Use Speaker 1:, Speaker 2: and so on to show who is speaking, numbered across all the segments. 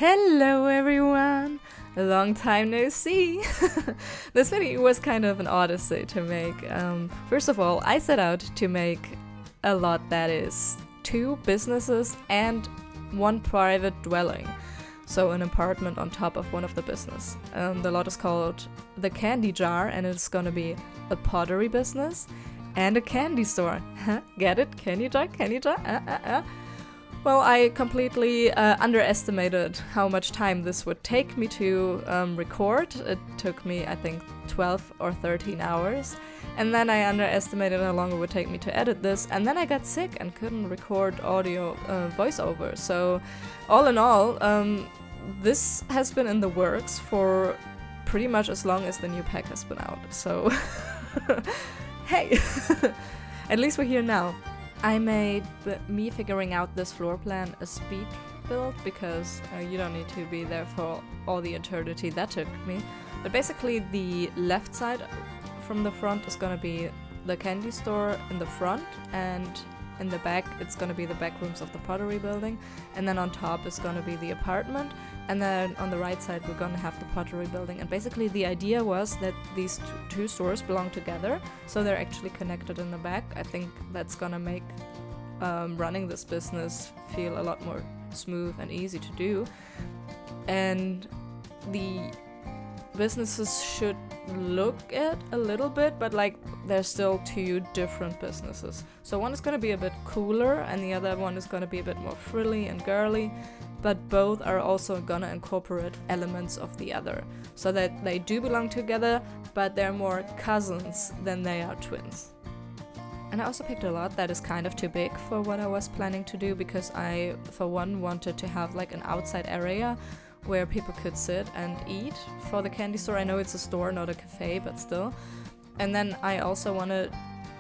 Speaker 1: Hello everyone! A long time no see! This video was kind of an odyssey to make. First of all, I set out to make a lot that is 2 businesses and 1 private dwelling. So an apartment on top of one of the business. The lot is called The Candy Jar and it's gonna be a pottery business and a candy store. Get it? Candy jar? Candy jar? Well, I completely underestimated how much time this would take me to record. It took me, I think, 12 or 13 hours. And then I underestimated how long it would take me to edit this. And then I got sick and couldn't record audio voiceover. So all in all, this has been in the works for pretty much as long as the new pack has been out. So, hey, at least we're here now. I made me figuring out this floor plan a speed build because you don't need to be there for all the eternity that took me. But basically the left side from the front is gonna be the candy store in the front, and in the back it's gonna be the back rooms of the pottery building, and then on top is gonna be the apartment, and then on the right side we're gonna have the pottery building. And basically the idea was that these two stores belong together, so they're actually connected in the back. I think that's gonna make running this business feel a lot more smooth and easy to do. And the businesses should look it a little bit, but like they're still 2 different businesses. So one is gonna be a bit cooler and the other one is gonna be a bit more frilly and girly, but both are also gonna incorporate elements of the other, so that they do belong together, but they're more cousins than they are twins. And I also picked a lot that is kind of too big for what I was planning to do, because I, for one, wanted to have like an outside area where people could sit and eat for the candy store. I know it's a store, not a cafe, but still. And then I also wanted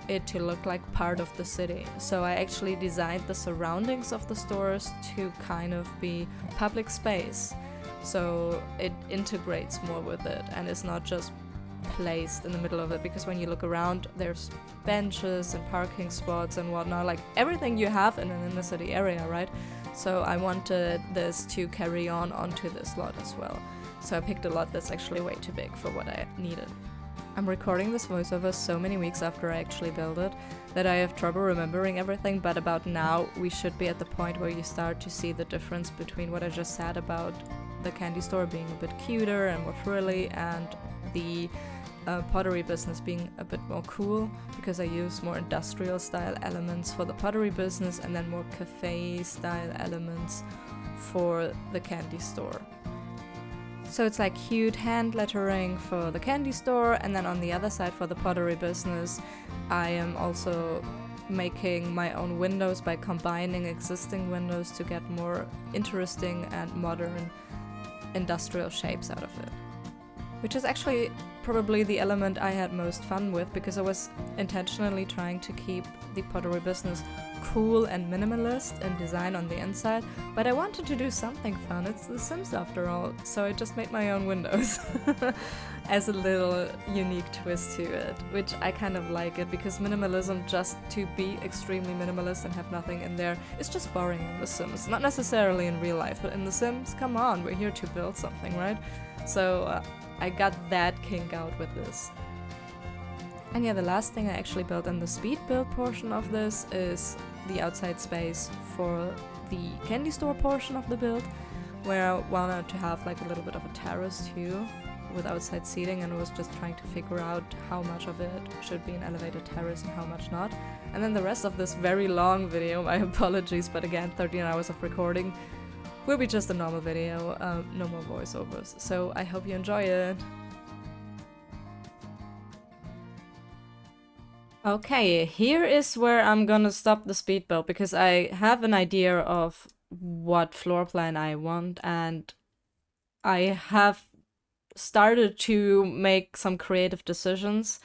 Speaker 1: it to look like part of the city. So I actually designed the surroundings of the stores to kind of be public space. So it integrates more with it and it's not just placed in the middle of it, because when you look around there's benches and parking spots and whatnot, like everything you have in an inner city area, right? So I wanted this to carry on onto this lot as well. So I picked a lot that's actually way too big for what I needed. I'm recording this voiceover so many weeks after I actually built it that I have trouble remembering everything, but about now we should be at the point where you start to see the difference between what I just said about the candy store being a bit cuter and more frilly, and the pottery business being a bit more cool, because I use more industrial style elements for the pottery business and then more cafe style elements for the candy store. So it's like cute hand lettering for the candy store, and then on the other side for the pottery business I am also making my own windows by combining existing windows to get more interesting and modern industrial shapes out of it. Which is actually probably the element I had most fun with, because I was intentionally trying to keep the pottery business cool and minimalist in design on the inside, but I wanted to do something fun. It's The Sims after all, so I just made my own windows as a little unique twist to it, which I kind of like it, because minimalism, just to be extremely minimalist and have nothing in there, is just boring in The Sims. Not necessarily in real life, but in The Sims, come on, we're here to build something, right? So I got that kink out with this. And yeah, the last thing I actually built in the speed build portion of this is the outside space for the candy store portion of the build, where I wanted to have like a little bit of a terrace too, with outside seating, and I was just trying to figure out how much of it should be an elevated terrace and how much not. And then the rest of this very long video, my apologies, but again, 13 hours of recording, will be just a normal video, no more voiceovers. So I hope you enjoy it. Okay, here is where I'm gonna stop the speed build, because I have an idea of what floor plan I want, and I have started to make some creative decisions.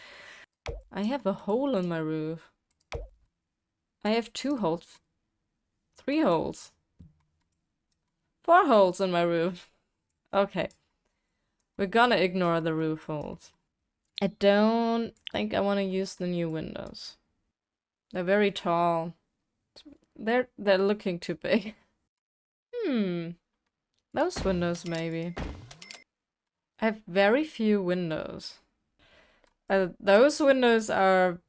Speaker 1: I have a hole in my roof. I have 2 holes. 3 holes. 4 holes in my roof. Okay. We're gonna ignore the roof holes. I don't think I want to use the new windows. They're very tall. They're looking too big. Those windows, maybe. I have very few windows. Those windows are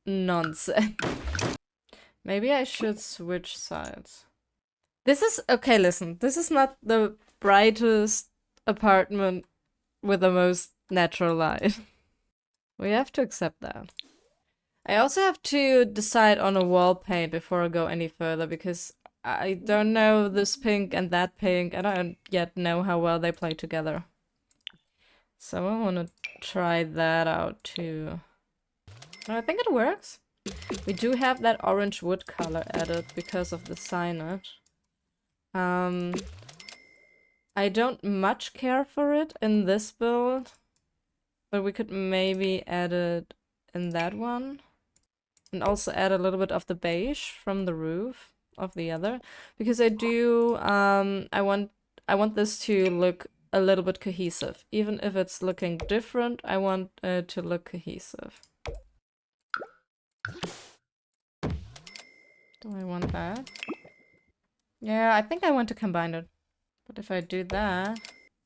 Speaker 1: nonsense. Maybe I should switch sides. This is... Okay, listen. This is not the brightest apartment with the most natural light. We have to accept that. I also have to decide on a wall paint before I go any further, because I don't know this pink and that pink. I don't yet know how well they play together. So I want to try that out too. I think it works. We do have that orange wood color added because of the signage. I don't much care for it in this build, but we could maybe add it in that one. And also add a little bit of the beige from the roof of the other. Because I do, I want this to look a little bit cohesive. Even if it's looking different, I want it to look cohesive. Do I want that? Yeah, I think I want to combine it. But if I do that,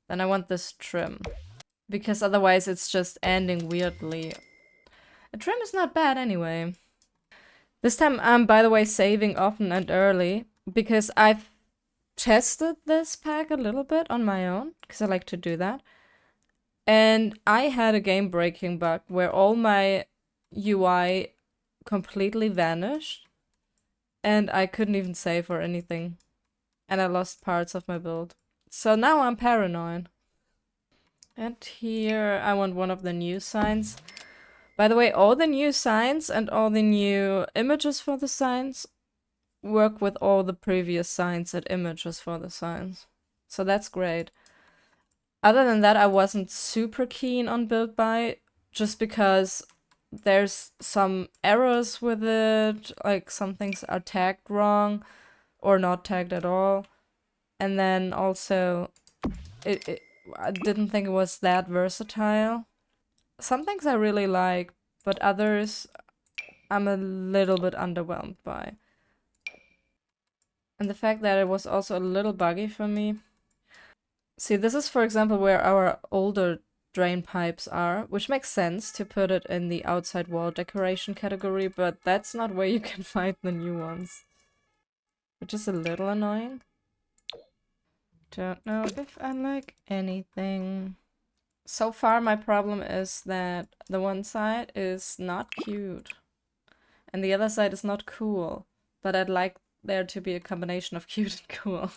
Speaker 1: then I want this trim. Because otherwise it's just ending weirdly. A trim is not bad anyway. This time I'm, by the way, saving often and early. Because I've tested this pack a little bit on my own. Because I like to do that. And I had a game-breaking bug where all my UI completely vanished. And I couldn't even save or anything. And I lost parts of my build. So now I'm paranoid. And here I want one of the new signs. By the way, all the new signs and all the new images for the signs work with all the previous signs and images for the signs. So that's great. Other than that, I wasn't super keen on build by, just because there's some errors with it, like some things are tagged wrong or not tagged at all. And then also, I didn't think it was that versatile. Some things I really like, but others I'm a little bit underwhelmed by. And the fact that it was also a little buggy for me. See, this is, for example, where our older drain pipes are, which makes sense to put it in the outside wall decoration category, but that's not where you can find the new ones. Which is a little annoying. Don't know if I like anything. So far my problem is that the one side is not cute. And the other side is not cool. But I'd like there to be a combination of cute and cool.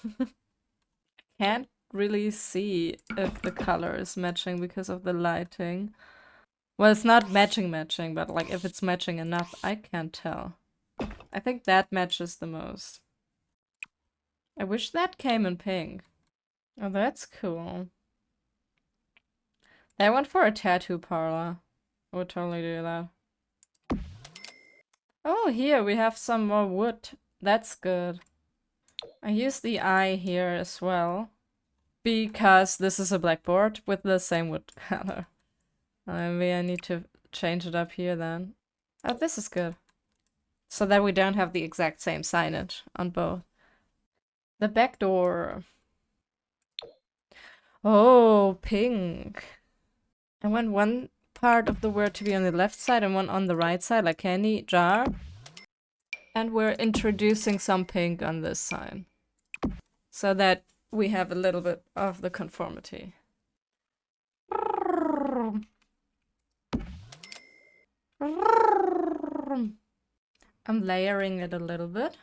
Speaker 1: Can't really see if the color is matching because of the lighting. Well, it's not matching, but like if it's matching enough, I can't tell. I think that matches the most. I wish that came in pink. Oh, that's cool. I went for a tattoo parlor. I would totally do that. Oh, here we have some more wood. That's good. I use the eye here as well. Because this is a blackboard with the same wood color. Maybe I need to change it up here then. Oh, this is good. So that we don't have the exact same signage on both. The back door. Oh, pink. I want one part of the word to be on the left side and one on the right side, like candy jar. And we're introducing some pink on this side. So that we have a little bit of the conformity. I'm layering it a little bit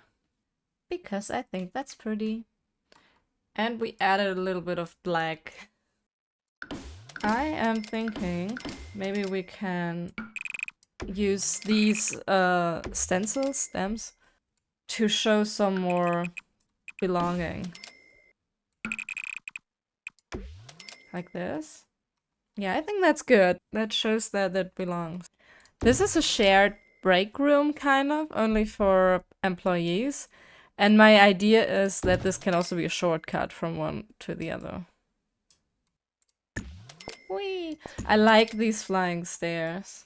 Speaker 1: because I think that's pretty. And we added a little bit of black. I am thinking maybe we can use these stencil stems to show some more belonging. Like this. Yeah, I think that's good. That shows that it belongs. This is a shared break room, kind of, only for employees. And my idea is that this can also be a shortcut from one to the other. Whee! I like these flying stairs.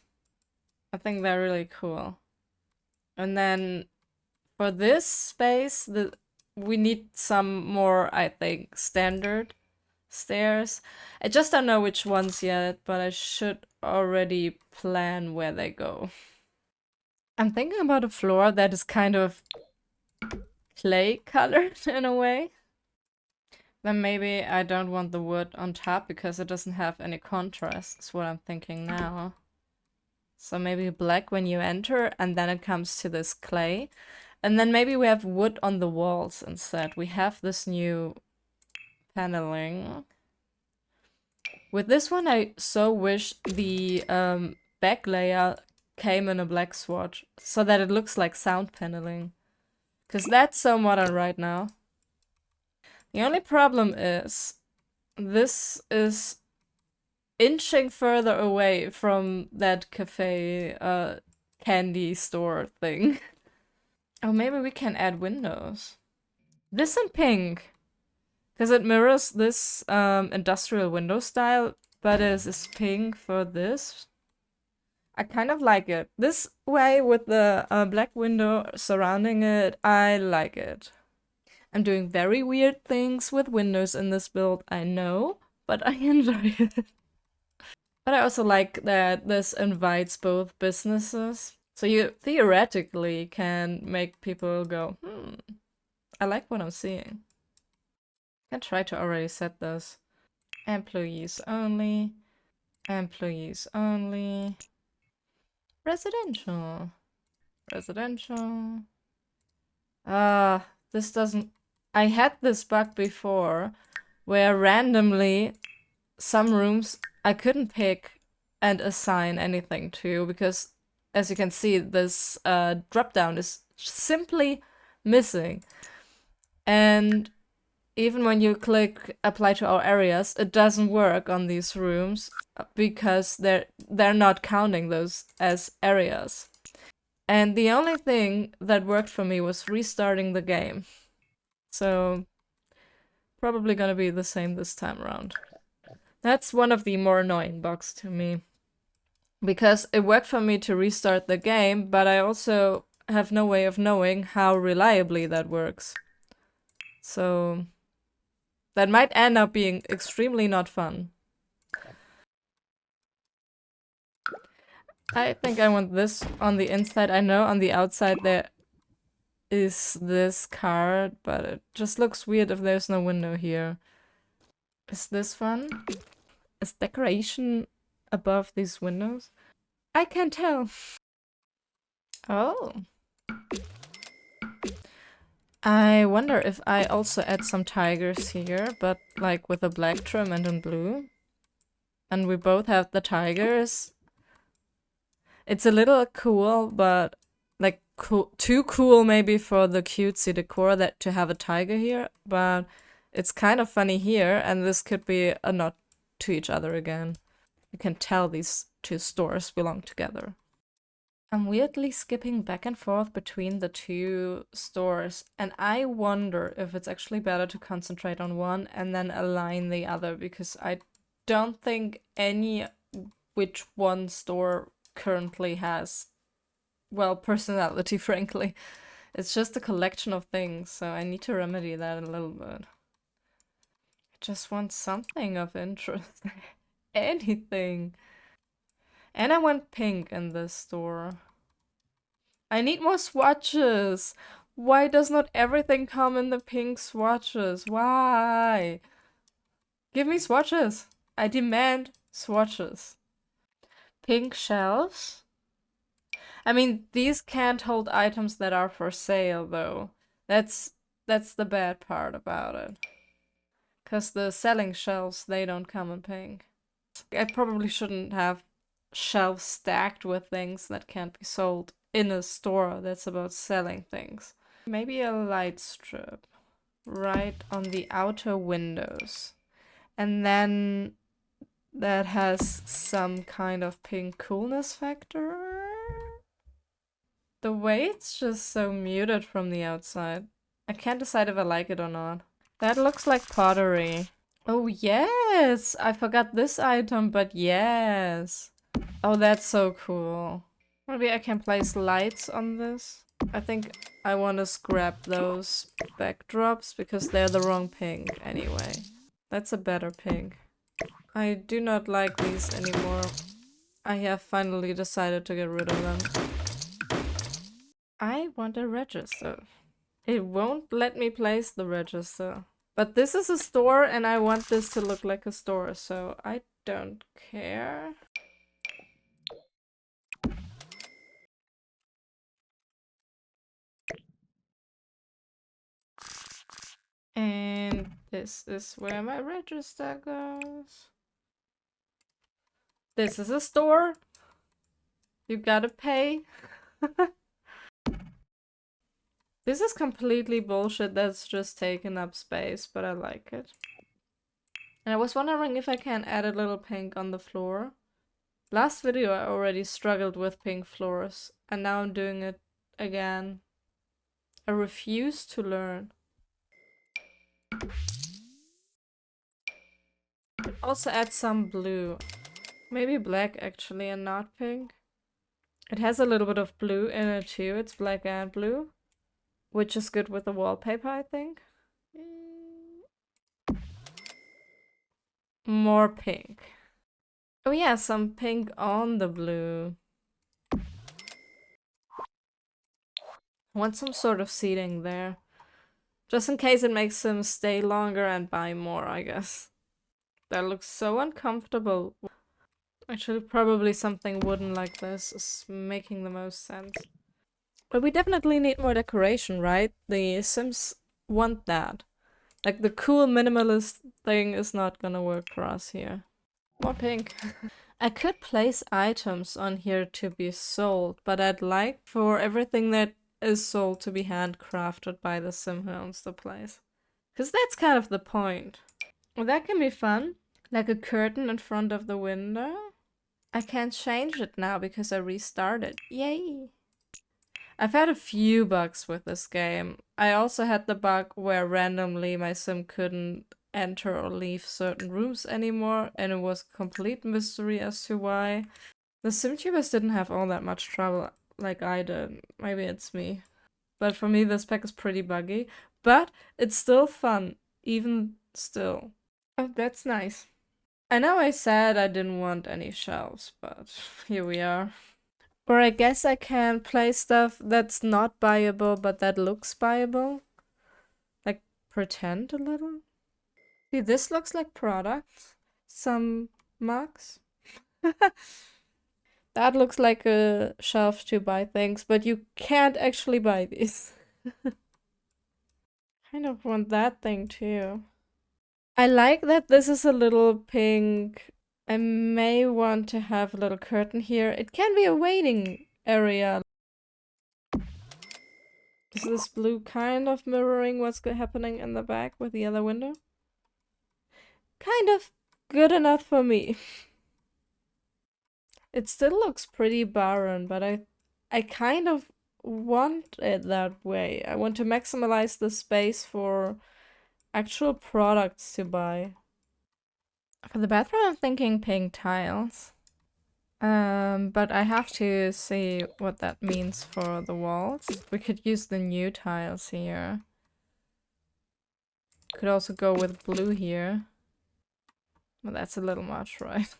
Speaker 1: I think they're really cool. And then for this space, we need some more, I think, standard stairs. I just don't know which ones yet, but I should already plan where they go. I'm thinking about a floor that is kind of clay colored in a way. Then maybe I don't want the wood on top because it doesn't have any contrast, is what I'm thinking now. So maybe black when you enter, and then it comes to this clay. And then maybe we have wood on the walls instead. We have this new paneling. With this one, I so wish the back layer came in a black swatch so that it looks like sound paneling. Because that's so modern right now. The only problem is this is inching further away from that cafe candy store thing. Oh, maybe we can add windows. This in pink. Because it mirrors this industrial window style, but is pink for this. I kind of like it. This way with the black window surrounding it, I like it. I'm doing very weird things with windows in this build, I know, but I enjoy it. But I also like that this invites both businesses. So you theoretically can make people go, I like what I'm seeing. I can try to already set this. Employees only. Employees only. Residential. Residential. This doesn't... I had this bug before where randomly some rooms I couldn't pick and assign anything to because, as you can see, this drop down is simply missing. And even when you click apply to our areas, it doesn't work on these rooms because they're not counting those as areas. And the only thing that worked for me was restarting the game. So probably gonna be the same this time around. That's one of the more annoying bugs to me. Because it worked for me to restart the game, but I also have no way of knowing how reliably that works. So that might end up being extremely not fun. I think I want this on the inside. I know on the outside there is this card, but it just looks weird if there's no window here. Is this fun? Is decoration above these windows? I can't tell. Oh. I wonder if I also add some tigers here, but like with a black trim and in blue. And we both have the tigers. It's a little cool, but like too cool maybe for the cutesy decor that to have a tiger here, but it's kind of funny here, and this could be a nod to each other again. You can tell these two stores belong together. I'm weirdly skipping back and forth between the two stores, and I wonder if it's actually better to concentrate on one and then align the other, because I don't think any which one store currently has, well, personality, frankly. It's just a collection of things, so I need to remedy that a little bit. I just want something of interest. Anything. And I want pink in this store. I need more swatches. Why does not everything come in the pink swatches? Why? Give me swatches. I demand swatches. Pink shelves? I mean, these can't hold items that are for sale, though. That's the bad part about it. Because the selling shelves, they don't come in pink. I probably shouldn't have shelves stacked with things that can't be sold in a store that's about selling things. Maybe a light strip right on the outer windows. And then that has some kind of pink coolness factor. The way it's just so muted from the outside. I can't decide if I like it or not. That looks like pottery. Oh yes! I forgot this item, but yes. Oh, that's so cool. Maybe I can place lights on this. I think I want to scrap those backdrops because they're the wrong pink anyway. That's a better pink. I do not like these anymore. I have finally decided to get rid of them. I want a register. It won't let me place the register. But this is a store and I want this to look like a store, so I don't care. And this is where my register goes. This is a store. You gotta pay. This is completely bullshit that's just taking up space, but I like it. And I was wondering if I can add a little pink on the floor. Last video I already struggled with pink floors, and now I'm doing it again. I refuse to learn. Also add some blue. Maybe black actually and not pink. It has a little bit of blue in it too. It's black and blue. Which is good with the wallpaper, I think. More pink. Oh yeah, some pink on the blue. I want some sort of seating there. Just in case it makes them stay longer and buy more, I guess. That looks so uncomfortable. Actually, probably something wooden like this is making the most sense. But we definitely need more decoration, right? The Sims want that. Like, the cool minimalist thing is not gonna work for us here. More pink. I could place items on here to be sold, but I'd like for everything that is sold to be handcrafted by the sim who owns the place. Because that's kind of the point. Well, that can be fun. Like a curtain in front of the window. I can't change it now because I restarted. Yay! I've had a few bugs with this game. I also had the bug where randomly my sim couldn't enter or leave certain rooms anymore, and it was a complete mystery as to why. The SimTubers didn't have all that much trouble like I did. Maybe it's me. But for me, this pack is pretty buggy. But it's still fun, even still. Oh, that's nice. I know I said I didn't want any shelves, but here we are. Or I guess I can play stuff that's not buyable, but that looks buyable. Like, pretend a little. See, this looks like products. Some mugs. That looks like a shelf to buy things, but you can't actually buy these. Kind of want that thing too. I like that this is a little pink. I may want to have a little curtain here. It can be a waiting area. Is this blue kind of mirroring what's happening in the back with the other window? Kind of good enough for me. It still looks pretty barren, but I kind of want it that way. I want to maximize the space for actual products to buy. For the bathroom, I'm thinking pink tiles. But I have to see what that means for the walls. We could use the new tiles here. Could also go with blue here. Well, that's a little much, right?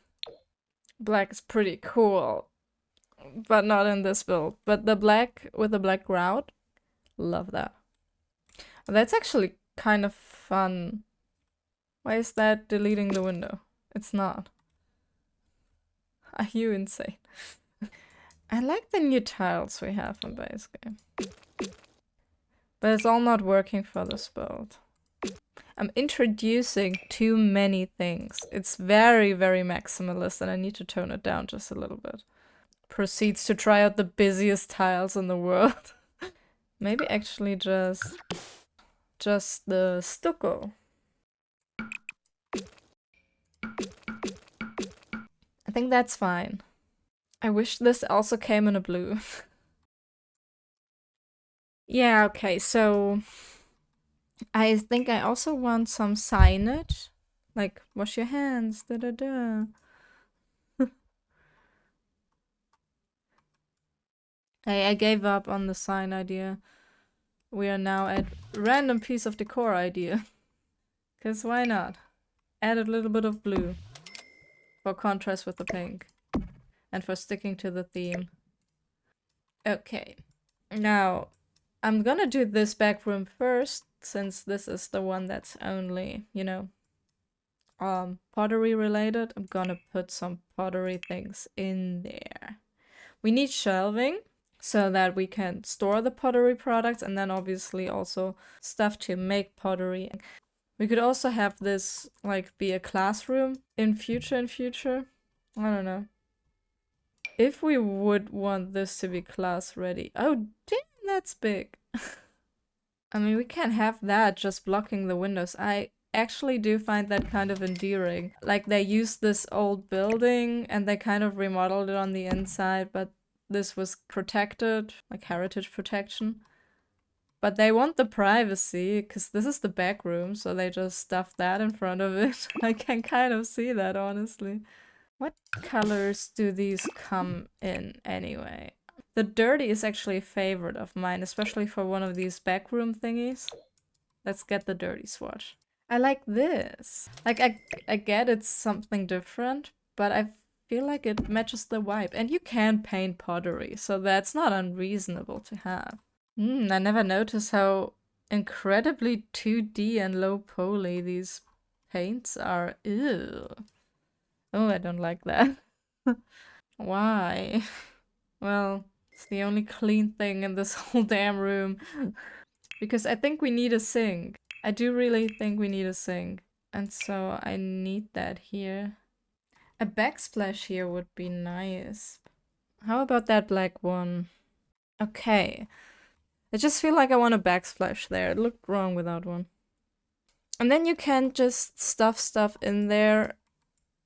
Speaker 1: Black is pretty cool. But not in this build. But the black with the black grout, love that. That's actually kind of fun. Why is that deleting the window? It's not. Are you insane? I like the new tiles we have in base game. But it's all not working for this build. I'm introducing too many things. It's very, very maximalist and I need to tone it down just a little bit. Proceeds to try out the busiest tiles in the world. Maybe actually just the stucco. I think that's fine. I wish this also came in a blue. Yeah, okay, so I think I also want some signage. Like, wash your hands, da da da. I gave up on the sign idea. We are now at random piece of decor idea. Cause why not? Add a little bit of blue. For contrast with the pink. And for sticking to the theme. Okay. Now, I'm gonna do this back room first, since this is the one that's only, you know, pottery related. I'm gonna put some pottery things in there. We need shelving so that we can store the pottery products, and then obviously also stuff to make pottery. We could also have this like be a classroom in future. I don't know. If we would want this to be class ready. Oh damn, that's big. I mean, we can't have that just blocking the windows. I actually do find that kind of endearing. Like, they used this old building and they kind of remodeled it on the inside, but this was protected, like heritage protection. But they want the privacy, because this is the back room, so they just stuffed that in front of it. I can kind of see that, honestly. What colors do these come in, anyway? The dirty is actually a favorite of mine, especially for one of these backroom thingies. Let's get the dirty swatch. I like this. Like, I get it's something different, but I feel like it matches the vibe. And you can paint pottery, so that's not unreasonable to have. I never noticed how incredibly 2D and low poly these paints are. Ew. Oh, I don't like that. Why? Well, it's the only clean thing in this whole damn room. Because I think we need a sink. I do really think we need a sink. And so I need that here. A backsplash here would be nice. How about that black one? Okay. I just feel like I want a backsplash there. It looked wrong without one. And then you can just stuff stuff in there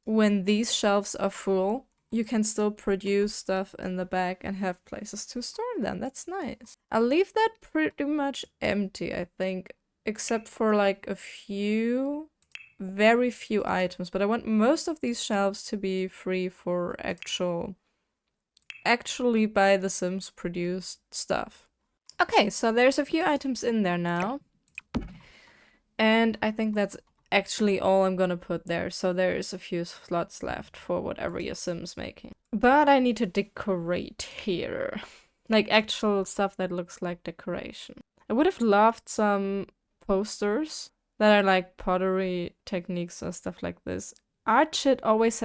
Speaker 1: when these shelves are full. You can still produce stuff in the back and have places to store them. That's nice. I'll leave that pretty much empty, I think, except for like a few, very few items. But I want most of these shelves to be free for actually by The Sims produced stuff. Okay, so there's a few items in there now. And I think that's actually all I'm gonna put there, so there's a few slots left for whatever your Sim's making. But I need to decorate here. Like actual stuff that looks like decoration. I would have loved some posters that are like pottery techniques or stuff like this. Art shit always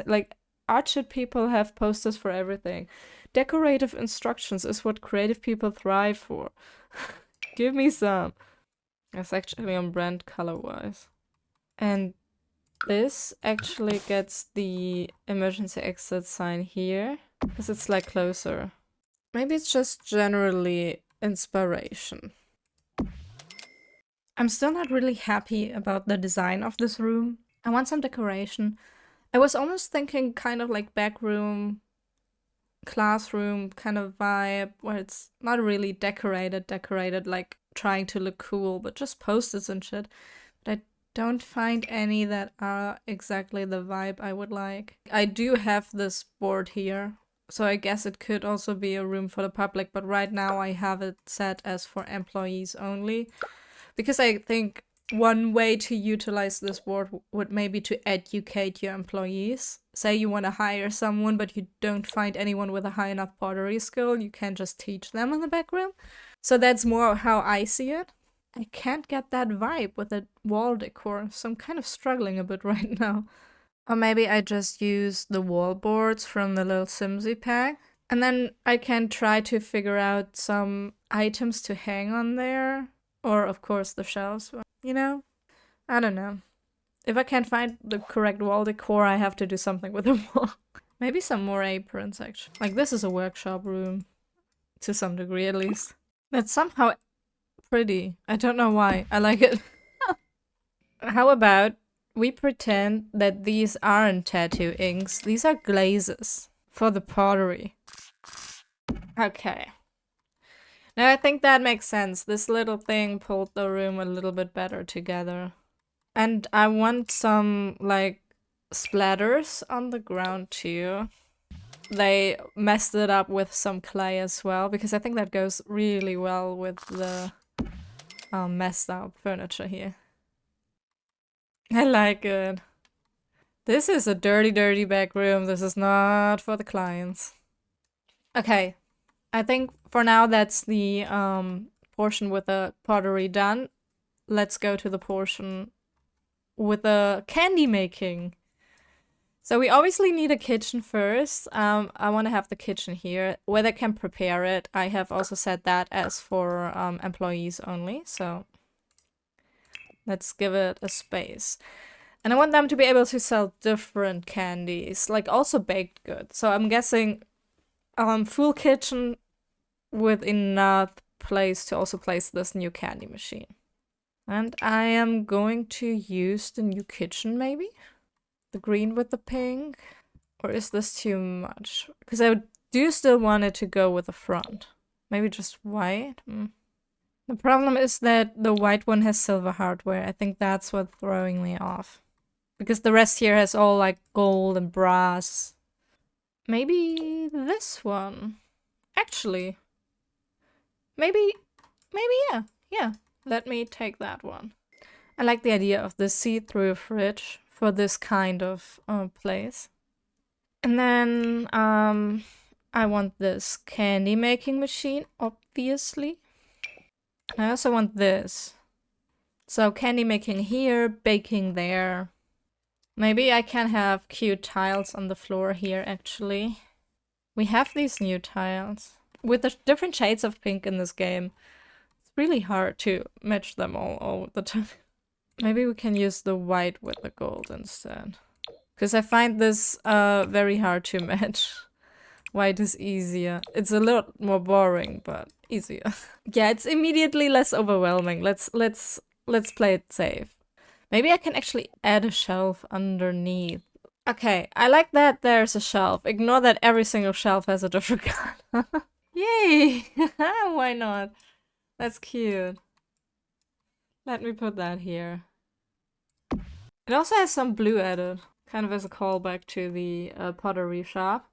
Speaker 1: art shit people have posters for everything. Decorative instructions is what creative people thrive for. Give me some. That's actually on brand color-wise. And this actually gets the emergency exit sign here, because it's like closer. Maybe it's just generally inspiration. I'm still not really happy about the design of this room. I want some decoration. I was almost thinking kind of like back room, classroom kind of vibe, where it's not really decorated like trying to look cool, but just posters and shit. But I don't find any that are exactly the vibe I would like. I do have this board here, so I guess it could also be a room for the public, but right now I have it set as for employees only. Because I think one way to utilize this board would maybe to educate your employees. Say you want to hire someone, but you don't find anyone with a high enough pottery skill, you can just teach them in the back room. So that's more how I see it. I can't get that vibe with the wall decor, so I'm kind of struggling a bit right now. Or maybe I just use the wall boards from the little Simsy pack. And then I can try to figure out some items to hang on there. Or, of course, the shelves. You know? I don't know. If I can't find the correct wall decor, I have to do something with the wall. Maybe some more aprons, actually. Like, this is a workshop room. To some degree, at least. That's somehow pretty. I don't know why. I like it. How about we pretend that these aren't tattoo inks. These are glazes for the pottery. Okay. Now I think that makes sense. This little thing pulled the room a little bit better together. And I want some, like, splatters on the ground too. they messed it up with some clay as well, because I think that goes really well with the messed up furniture here. I like it. This is a dirty, dirty back room. This is not for the clients. Okay, I think for now that's the portion with the pottery done. Let's go to the portion with the candy making. So we obviously need a kitchen first. I want to have the kitchen here where they can prepare it. I have also set that as for employees only. So let's give it a space. And I want them to be able to sell different candies, like also baked goods. So I'm guessing full kitchen with enough place to also place this new candy machine. And I am going to use the new kitchen maybe? The green with the pink? Or is this too much? Because I do still want it to go with the front. Maybe just white? The problem is that the white one has silver hardware. I think that's what's throwing me off. Because the rest here has all like gold and brass. Maybe this one. Actually. Maybe yeah. Let me take that one. I like the idea of the see-through fridge for this kind of place. And then I want this candy making machine, obviously. I also want this. So candy making here, baking there. Maybe I can have cute tiles on the floor here, actually. We have these new tiles. With the different shades of pink in this game, it's really hard to match them all the time. Maybe we can use the white with the gold instead. Because I find this very hard to match. White is easier. It's a little more boring, but easier. Yeah, it's immediately less overwhelming. Let's play it safe. Maybe I can actually add a shelf underneath. Okay, I like that there's a shelf. Ignore that every single shelf has a different color. Yay! Why not? That's cute. Let me put that here. It also has some blue added, kind of as a callback to the pottery shop.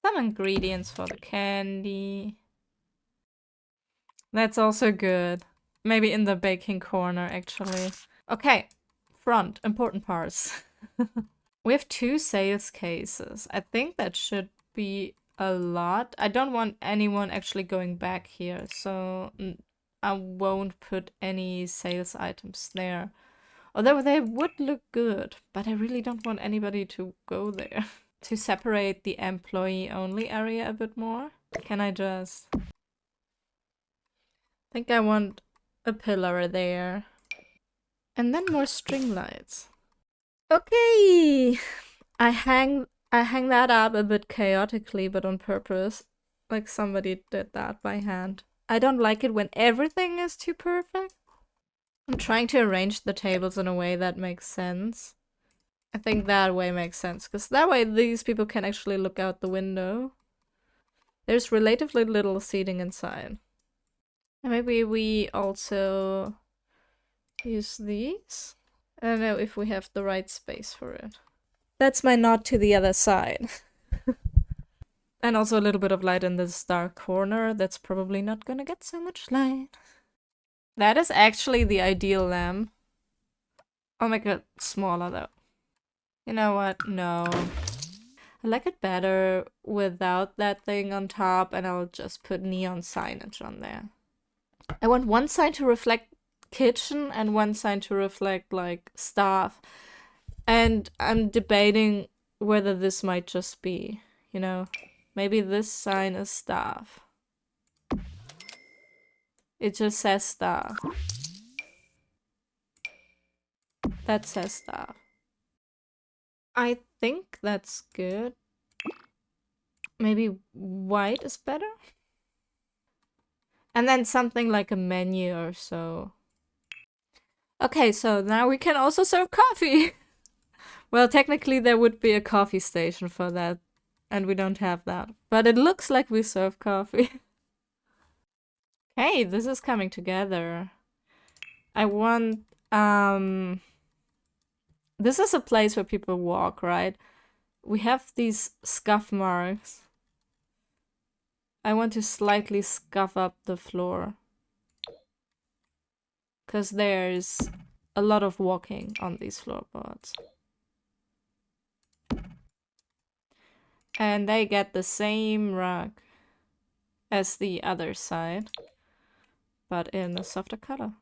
Speaker 1: Some ingredients for the candy. That's also good. Maybe in the baking corner, actually. Okay, front, important parts. We have 2 sales cases. I think that should be a lot. I don't want anyone actually going back here, so I won't put any sales items there. Although they would look good, but I really don't want anybody to go there. To separate the employee-only area a bit more, can I just... I think I want a pillar there. And then more string lights. Okay! I hang that up a bit chaotically, but on purpose. Like somebody did that by hand. I don't like it when everything is too perfect. I'm trying to arrange the tables in a way that makes sense. I think that way makes sense, because that way these people can actually look out the window. There's relatively little seating inside. And maybe we also use these. I don't know if we have the right space for it. That's my nod to the other side. And also a little bit of light in this dark corner. That's probably not gonna get so much light. That is actually the ideal lamp. I'll make it smaller though. You know what? No. I like it better without that thing on top, and I'll just put neon signage on there. I want one sign to reflect kitchen and one sign to reflect like staff. And I'm debating whether this might just be, you know, maybe this sign is staff. It just says staff. That says staff. I think that's good. Maybe white is better? And then something like a menu or so. Okay, so now we can also serve coffee. Well, technically there would be a coffee station for that. And we don't have that. But it looks like we serve coffee. Hey, this is coming together. I want... This is a place where people walk, right? We have these scuff marks. I want to slightly scuff up the floor. Because there's a lot of walking on these floorboards. And they get the same rug as the other side, but in a softer color.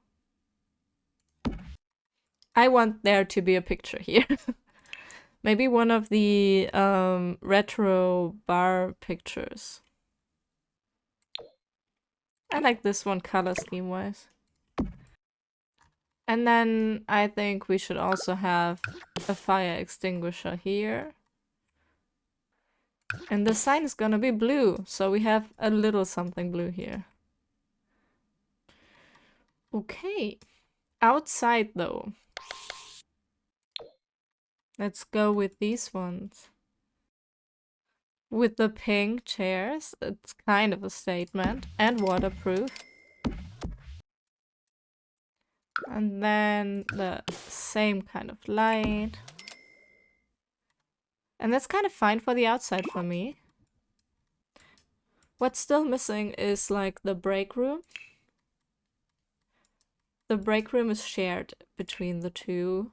Speaker 1: I want there to be a picture here. Maybe one of the retro bar pictures. I like this one color scheme wise. And then I think we should also have a fire extinguisher here. And the sign is gonna be blue, so we have a little something blue here. Okay. Outside though. Let's go with these ones. With the pink chairs, it's kind of a statement. And waterproof. And then the same kind of light. And that's kind of fine for the outside for me. What's still missing is like the break room. The break room is shared between the two.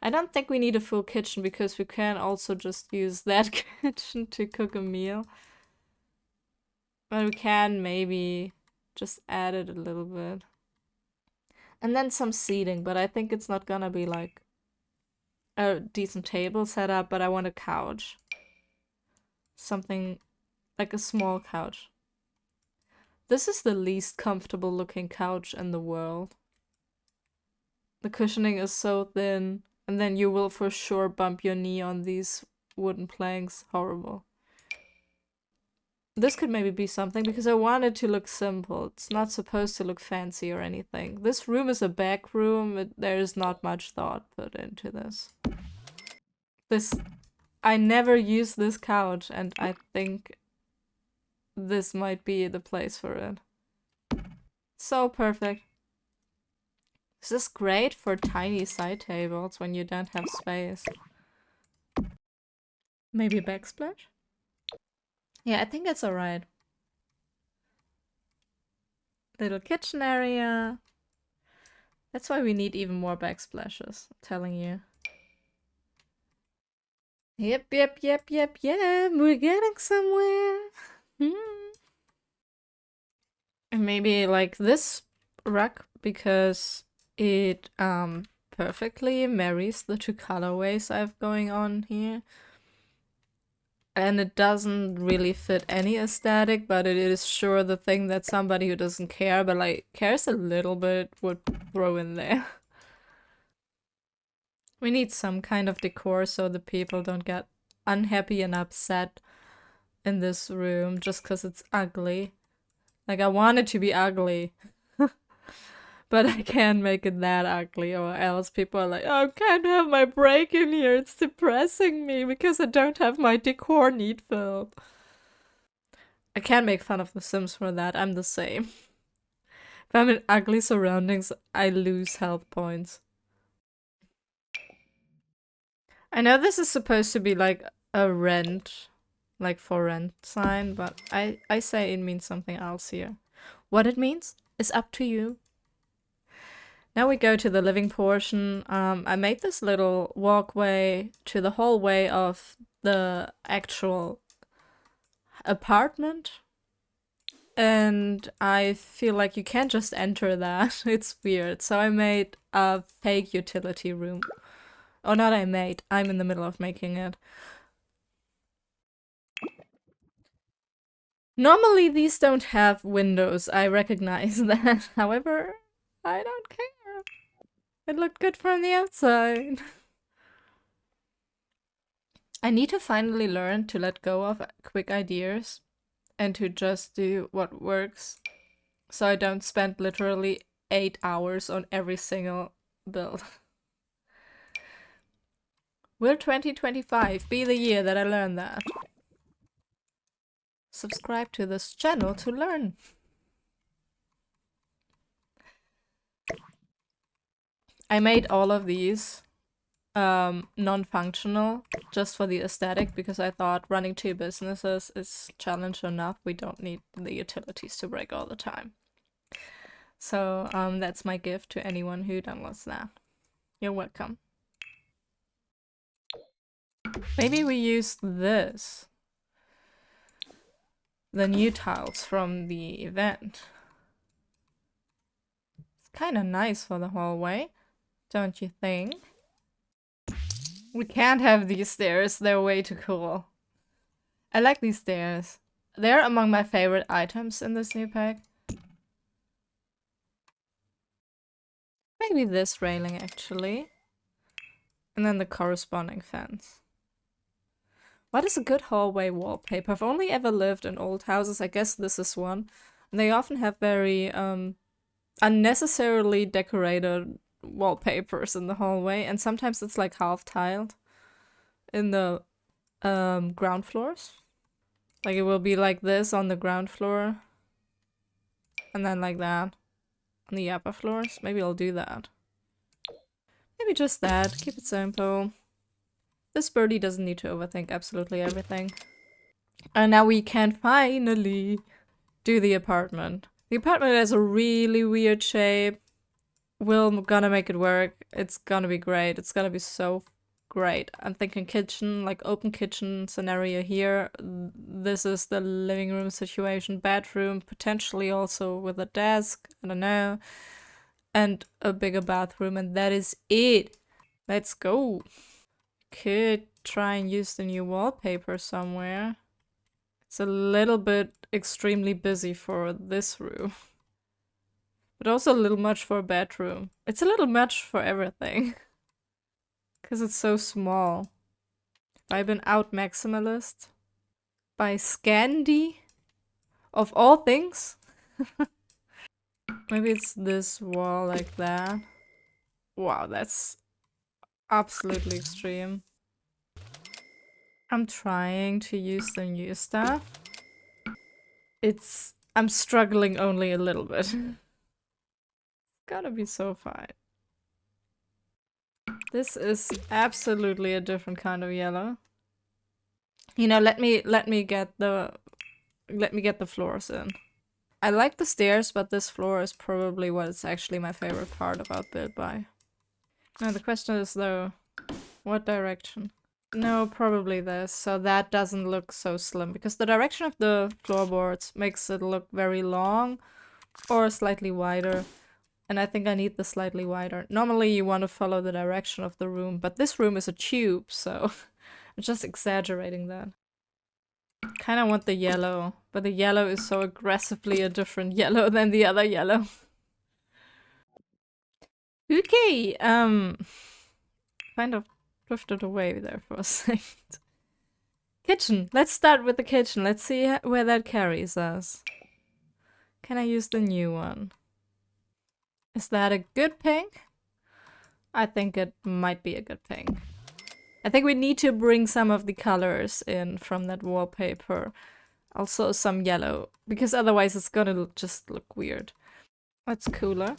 Speaker 1: I don't think we need a full kitchen because we can also just use that kitchen to cook a meal. But we can maybe just add it a little bit. And then some seating, but I think it's not gonna be like a decent table set up, but I want a couch. Something like a small couch. This is the least comfortable looking couch in the world. The cushioning is so thin, and then you will for sure bump your knee on these wooden planks. Horrible. This could maybe be something because I want it to look simple. It's not supposed to look fancy or anything. This room is a back room. There is not much thought put into this. I never use this couch, and I think this might be the place for it. So perfect. This is great for tiny side tables when you don't have space. Maybe a backsplash? Yeah, I think it's alright. Little kitchen area. That's why we need even more backsplashes, I'm telling you. Yep. We're getting somewhere. And maybe like this rug because it perfectly marries the two colorways I have going on here. And it doesn't really fit any aesthetic, but it is sure the thing that somebody who doesn't care, but like cares a little bit, would throw in there. We need some kind of decor so the people don't get unhappy and upset in this room just because it's ugly. Like, I want it to be ugly. But I can't make it that ugly, or else people are like, oh, I can't have my break in here. It's depressing me because I don't have my decor need filled. I can't make fun of The Sims for that. I'm the same. If I'm in ugly surroundings, I lose health points. I know this is supposed to be like a rent, like for rent sign, but I say it means something else here. What it means is up to you. Now we go to the living portion. I made this little walkway to the hallway of the actual apartment. And I feel like you can't just enter that. It's weird. So I made a fake utility room. Oh, not I made. I'm in the middle of making it. Normally these don't have windows. I recognize that. However, I don't care. It looked good from the outside. I need to finally learn to let go of quick ideas and to just do what works, so I don't spend literally 8 hours on every single build. Will 2025 be the year that I learn that? Subscribe to this channel to learn. I made all of these non-functional, just for the aesthetic, because I thought running two businesses is challenge enough. We don't need the utilities to break all the time. So that's my gift to anyone who downloads that. You're welcome. Maybe we use this. The new tiles from the event. It's kind of nice for the hallway, don't you think? We can't have these stairs, they're way too cool. I like these stairs. They're among my favorite items in this new pack. Maybe this railing, actually. And then the corresponding fence. What is a good hallway wallpaper? I've only ever lived in old houses. I guess this is one. And they often have very unnecessarily decorated wallpapers in the hallway. And sometimes it's like half-tiled in the ground floors. Like it will be like this on the ground floor. And then like that on the upper floors. Maybe I'll do that. Maybe just that. Keep it simple. This birdie doesn't need to overthink absolutely everything. And now we can finally do the apartment. The apartment has a really weird shape. We're gonna make it work. It's gonna be great. It's gonna be so great. I'm thinking kitchen, like open kitchen scenario here. This is the living room situation. Bedroom, potentially also with a desk. I don't know. And a bigger bathroom, and that is it. Let's go. Could try and use the new wallpaper somewhere. It's a little bit extremely busy for this room. But also a little much for a bedroom. It's a little much for everything. Because it's so small. I've been out maximalist. By Scandi? Of all things? Maybe it's this wall like that. Wow, that's absolutely extreme. I'm trying to use the new stuff. I'm struggling only a little bit. It's gotta be so fine. This is absolutely a different kind of yellow. You know, let me get the floors in. I like the stairs, but this floor is probably what is actually my favorite part about Build By. Now the question is though, what direction? No, probably this, so that doesn't look so slim, because the direction of the floorboards makes it look very long or slightly wider, and I think I need the slightly wider. Normally you want to follow the direction of the room, but this room is a tube, so I'm just exaggerating that. Kind of want the yellow, but the yellow is so aggressively a different yellow than the other yellow. Okay, kind of drifted away there for a second. Kitchen. Let's start with the kitchen. Let's see where that carries us. Can I use the new one? Is that a good pink? I think it might be a good pink. I think we need to bring some of the colors in from that wallpaper. Also some yellow, because otherwise it's gonna just look weird. That's cooler.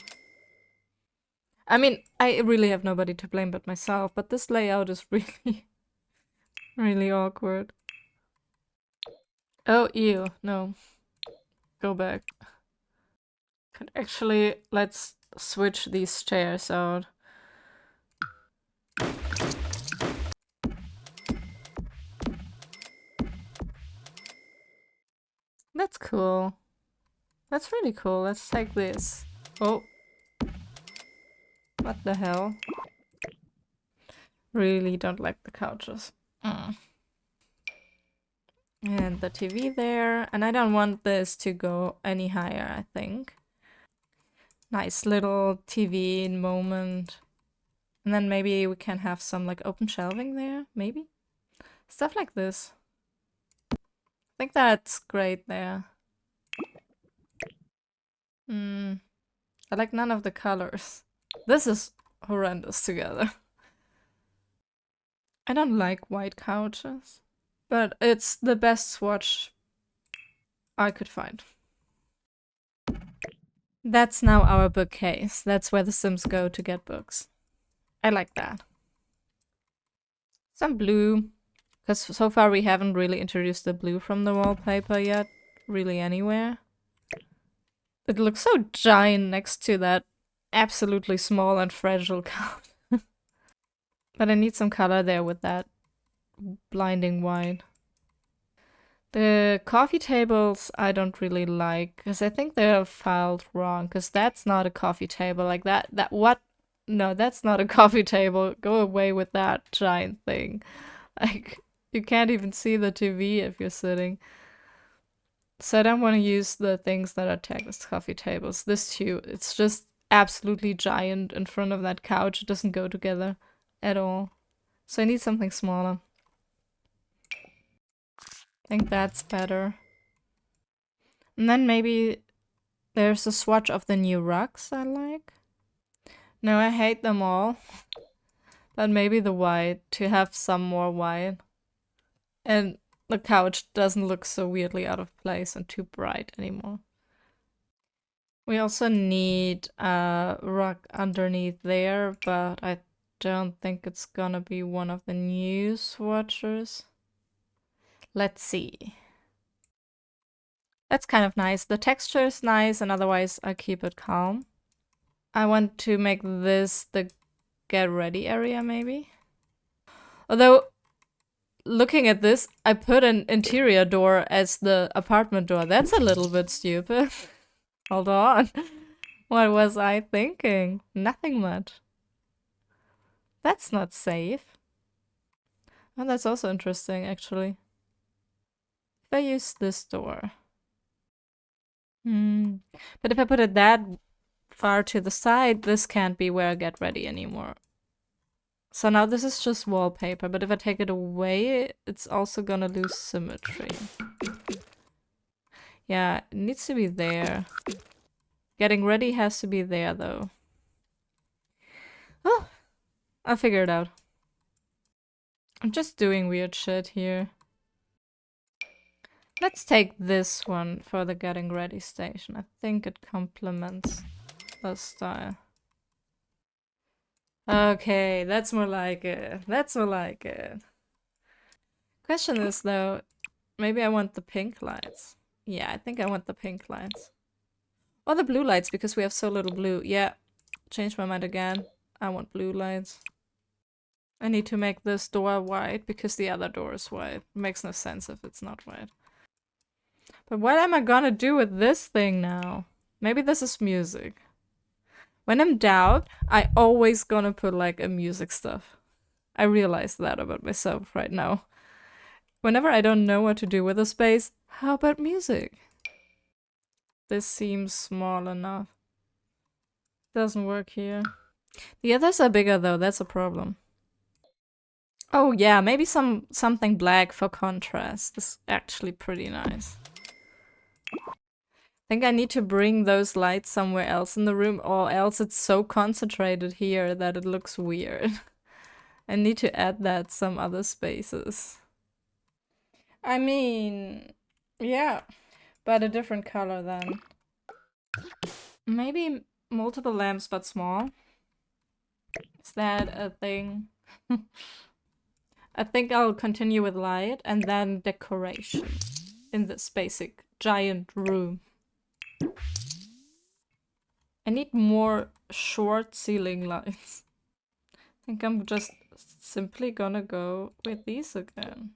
Speaker 1: I mean, I really have nobody to blame but myself, but this layout is really, really awkward. Oh, ew, no. Go back. Actually, let's switch these chairs out. That's cool. That's really cool. Let's take this. Oh. What the hell? Really don't like the couches. And the TV there. And I don't want this to go any higher, I think. Nice little TV moment. And then maybe we can have some like open shelving there, maybe? Stuff like this. I think that's great there. I like none of the colors. This is horrendous together. I don't like white couches, but it's the best swatch I could find. That's now our bookcase. That's where the Sims go to get books. I like that. Some blue. Because so far we haven't really introduced the blue from the wallpaper yet. Really anywhere. It looks so giant next to that absolutely small and fragile couch. But I need some color there with that blinding white. The coffee tables I don't really like because I think they're filed wrong because that's not a coffee table like that. What? No, that's not a coffee table. Go away with that giant thing. Like, you can't even see the TV if you're sitting. So I don't want to use the things that are tagged as coffee tables. This too, it's just absolutely giant in front of that couch. It doesn't go together at all. So I need something smaller. I think that's better. And then maybe there's a swatch of the new rugs I like. No, I hate them all. But maybe the white, to have some more white. And the couch doesn't look so weirdly out of place and too bright anymore. We also need a rug underneath there, but I don't think it's gonna be one of the new swatches. Let's see. That's kind of nice. The texture is nice, and otherwise I keep it calm. I want to make this the get ready area, maybe. Although, looking at this, I put an interior door as the apartment door. That's a little bit stupid. Hold on. What was I thinking? Nothing much. That's not safe. Oh, that's also interesting, actually. If I use this door. But if I put it that far to the side, this can't be where I get ready anymore. So now this is just wallpaper, but if I take it away, it's also gonna lose symmetry. Yeah, it needs to be there. Getting ready has to be there, though. Oh, I'll figure it out. I'm just doing weird shit here. Let's take this one for the getting ready station. I think it complements the style. Okay, that's more like it. That's more like it. Question is, though, maybe I want the pink lights. Yeah, I think I want the pink lights. Or the blue lights, because we have so little blue. Yeah, change my mind again. I want blue lights. I need to make this door white, because the other door is white. Makes no sense if it's not white. But what am I gonna do with this thing now? Maybe this is music. When I'm down, I always gonna put like a music stuff. I realize that about myself right now. Whenever I don't know what to do with a space, how about music? This seems small enough. Doesn't work here. The others are bigger though, that's a problem. Oh yeah, maybe something black for contrast. This is actually pretty nice. I think I need to bring those lights somewhere else in the room, or else it's so concentrated here that it looks weird. I need to add that some other spaces. I mean, yeah, but a different color then. Maybe multiple lamps but small. Is that a thing? I think I'll continue with light and then decoration in this basic giant room. I need more short ceiling lights. I think I'm just simply gonna go with these again.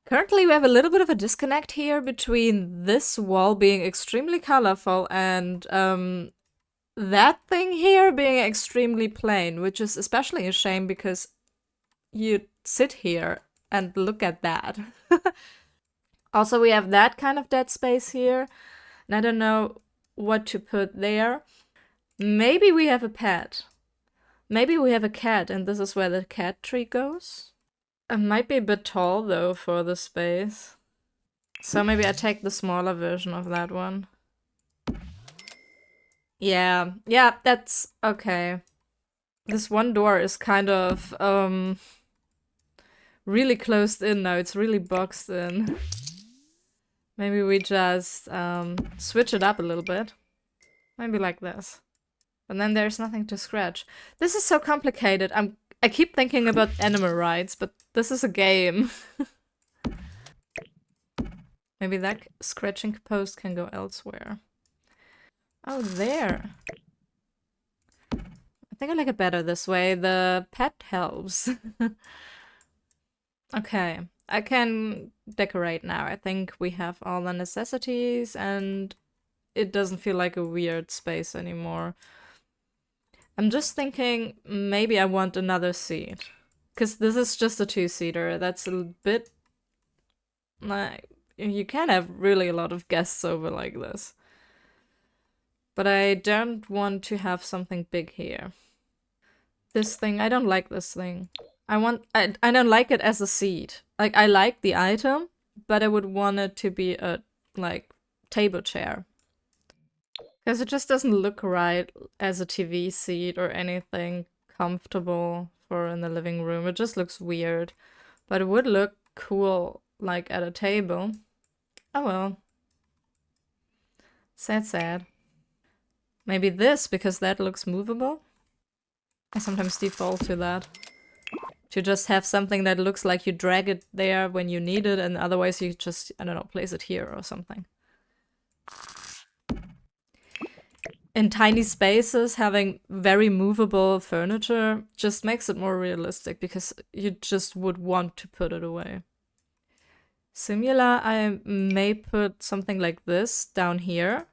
Speaker 1: Currently we have a little bit of a disconnect here between this wall being extremely colorful and that thing here being extremely plain, which is especially a shame because you sit here and look at that. Also, we have that kind of dead space here, and I don't know what to put there. Maybe we have a pet. Maybe we have a cat, and this is where the cat tree goes. It might be a bit tall, though, for the space. So maybe I take the smaller version of that one. Yeah, that's okay. This one door is kind of, really closed in now. It's really boxed in. Maybe we just, switch it up a little bit. Maybe like this. And then there's nothing to scratch. This is so complicated. I keep thinking about animal rights, but this is a game. Maybe that scratching post can go elsewhere. Oh, there. I think I like it better this way. The pet helps. Okay, I can decorate now. I think we have all the necessities and it doesn't feel like a weird space anymore. I'm just thinking maybe I want another seat. Because this is just a two-seater. That's a bit... like, you can have really a lot of guests over like this. But I don't want to have something big here. This thing, I don't like this thing. I don't like it as a seat. Like, I like the item, but I would want it to be a, like, table chair. Because it just doesn't look right as a TV seat or anything comfortable for in the living room. It just looks weird. But it would look cool, like, at a table. Oh well. Sad, sad. Maybe this, because that looks movable? I sometimes default to that. To just have something that looks like you drag it there when you need it, and otherwise you just, I don't know, place it here or something. In tiny spaces, having very movable furniture just makes it more realistic, because you just would want to put it away. Similar, I may put something like this down here.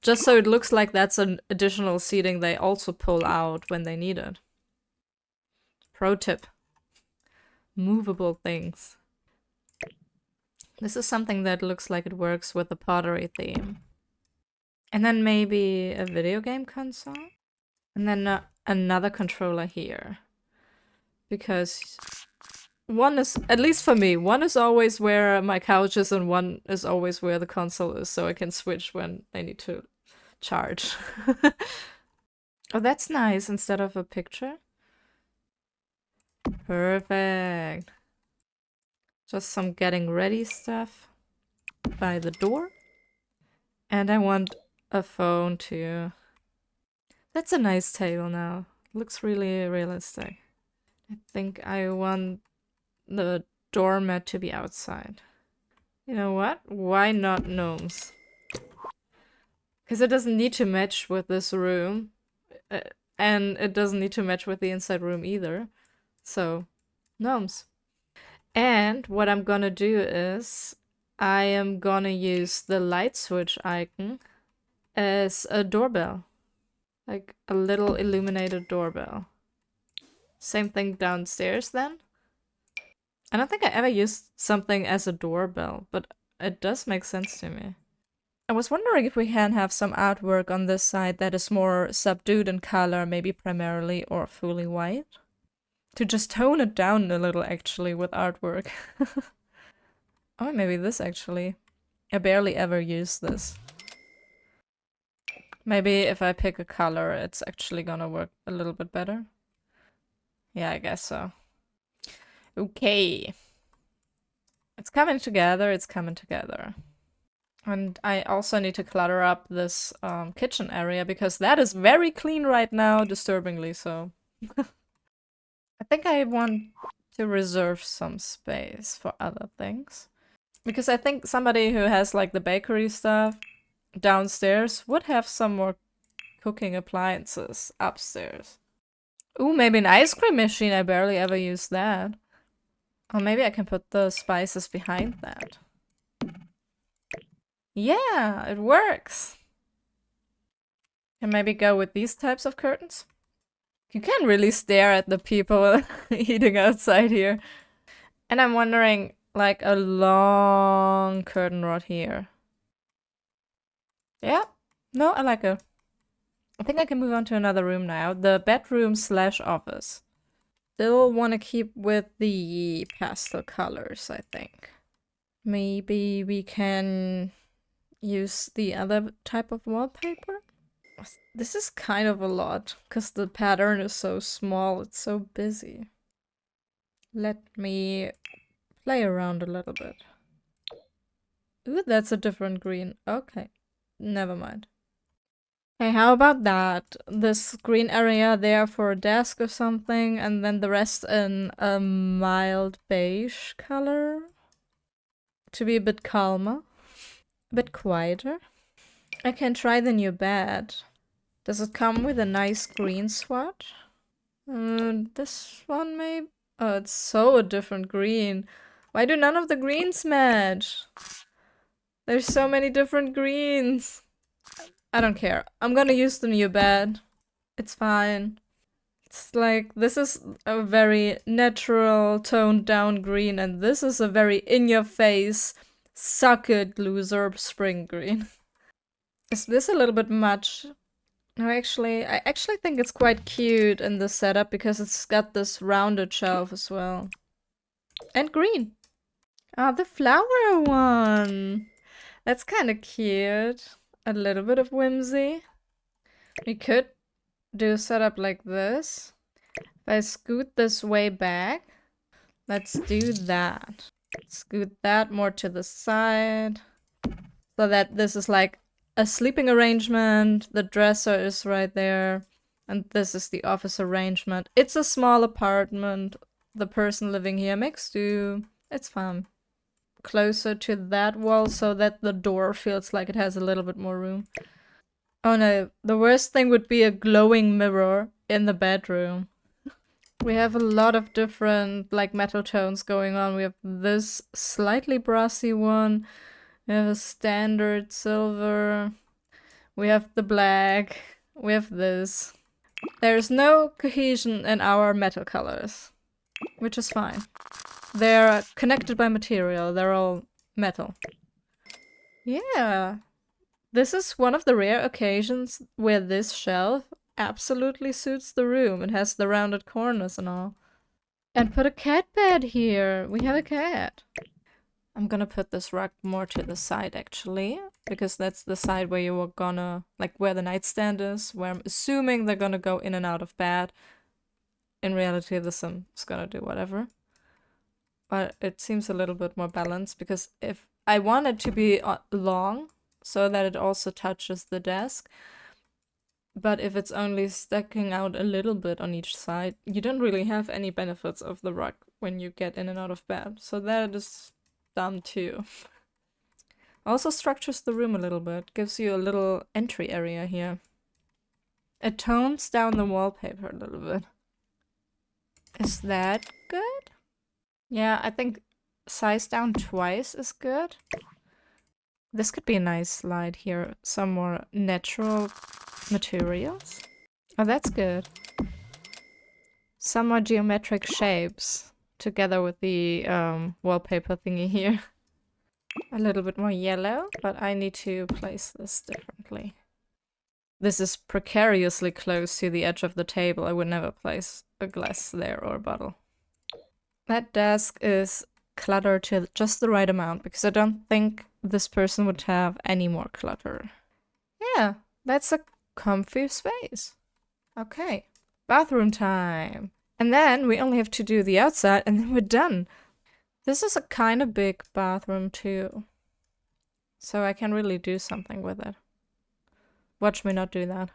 Speaker 1: Just so it looks like that's an additional seating they also pull out when they need it. Pro tip. Movable things. This is something that looks like it works with the pottery theme. And then maybe a video game console? And then another controller here. Because one is, at least for me, one is always where my couch is and one is always where the console is, so I can switch when I need to charge. Oh, that's nice, instead of a picture. Perfect. Just some getting ready stuff by the door. And I want a phone too. That's a nice table now. Looks really realistic. I think I want the doormat to be outside. You know what? Why not gnomes? Because it doesn't need to match with this room. And it doesn't need to match with the inside room either. So, gnomes. And what I'm gonna do is I am gonna use the light switch icon as a doorbell. Like a little illuminated doorbell. Same thing downstairs then. I don't think I ever used something as a doorbell, but it does make sense to me. I was wondering if we can have some artwork on this side that is more subdued in color, maybe primarily or fully white. To just tone it down a little, actually, with artwork. Oh, maybe this, actually. I barely ever use this. Maybe if I pick a color, it's actually gonna work a little bit better. Yeah, I guess so. Okay. It's coming together, it's coming together. And I also need to clutter up this kitchen area, because that is very clean right now, disturbingly so. I think I want to reserve some space for other things. Because I think somebody who has like the bakery stuff downstairs would have some more cooking appliances upstairs. Ooh, maybe an ice cream machine. I barely ever use that. Or maybe I can put the spices behind that. Yeah, it works. And maybe go with these types of curtains. You can really stare at the people eating outside here. And I'm wondering, like, a long curtain rod here. Yeah, no, I like it. I think I can move on to another room now. The bedroom slash office. Still want to keep with the pastel colors, I think. Maybe we can use the other type of wallpaper? This is kind of a lot, because the pattern is so small, it's so busy. Let me play around a little bit. Ooh, that's a different green. Okay, never mind. Hey, how about that? This green area there for a desk or something, and then the rest in a mild beige color to be a bit calmer, a bit quieter. I can try the new bed. Does it come with a nice green swatch? This one maybe? Oh, it's so a different green. Why do none of the greens match? There's so many different greens. I don't care. I'm gonna use the new bed. It's fine. It's like, this is a very natural, toned down green, and this is a very in your face, suck it, loser spring green. Is this a little bit much? No, actually, I actually think it's quite cute in the setup because it's got this rounded shelf as well. And green. Ah, the flower one. That's kind of cute. A little bit of whimsy. We could do a setup like this. If I scoot this way back, let's do that. Scoot that more to the side. So that this is like a sleeping arrangement. The dresser is right there. And this is the office arrangement. It's a small apartment. The person living here makes do. It's fun. Closer to that wall so that the door feels like it has a little bit more room. Oh no, the worst thing would be a glowing mirror in the bedroom. We have a lot of different like metal tones going on. We have this slightly brassy one. We have a standard silver. We have the black. We have this. There's no cohesion in our metal colors, which is fine. They're connected by material. They're all metal. Yeah. This is one of the rare occasions where this shelf absolutely suits the room. It has the rounded corners and all. And put a cat bed here. We have a cat. I'm gonna put this rug more to the side actually, because that's the side where you were gonna, like where the nightstand is, where I'm assuming they're gonna go in and out of bed. In reality, the sim is gonna do whatever. But it seems a little bit more balanced because if I want it to be long so that it also touches the desk, but if it's only sticking out a little bit on each side, you don't really have any benefits of the rug when you get in and out of bed. So that is dumb too. Also structures the room a little bit, gives you a little entry area here. It tones down the wallpaper a little bit. Is that good? Yeah, I think size down twice is good. This could be a nice slide here. Some more natural materials. Oh, that's good. Some more geometric shapes together with the wallpaper thingy here. A little bit more yellow, but I need to place this differently. This is precariously close to the edge of the table. I would never place a glass there or a bottle. That desk is cluttered to just the right amount because I don't think this person would have any more clutter. Yeah, that's a comfy space. Okay, bathroom time. And then we only have to do the outside and then we're done. This is a kind of big bathroom too. So I can really do something with it. Watch me not do that.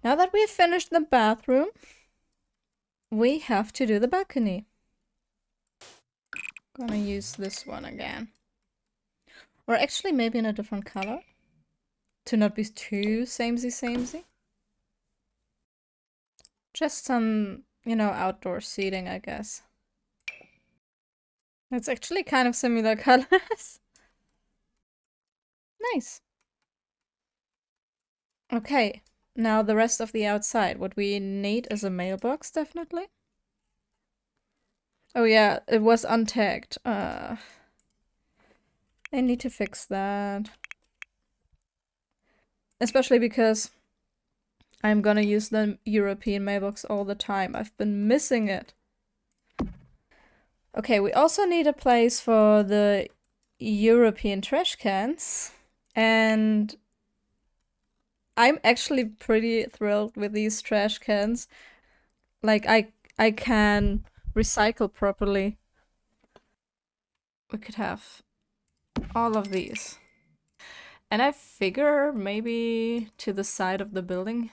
Speaker 1: Now that we've finished the bathroom, we have to do the balcony. Gonna use this one again. Or actually maybe in a different color. To not be too samey. Just some, you know, outdoor seating, I guess. It's actually kind of similar colors. Nice. Okay, now the rest of the outside. What we need is a mailbox, definitely. Oh yeah, it was untagged. I need to fix that. Especially because I'm gonna use the European mailbox all the time. I've been missing it. Okay, we also need a place for the European trash cans. And I'm actually pretty thrilled with these trash cans. Like, I can recycle properly. We could have all of these. And I figure maybe to the side of the building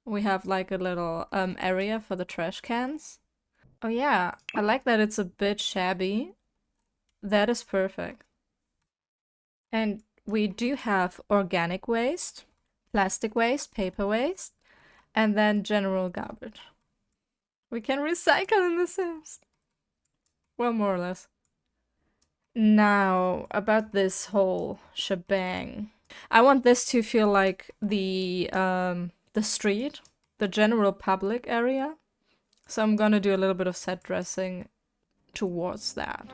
Speaker 1: we have like a little area for the trash cans. Oh yeah, I like that it's a bit shabby. That is perfect. And we do have organic waste, plastic waste, paper waste, and then general garbage. We can recycle in The Sims. Well, more or less. Now, about this whole shebang. I want this to feel like the street, the general public area. So I'm gonna do a little bit of set dressing towards that.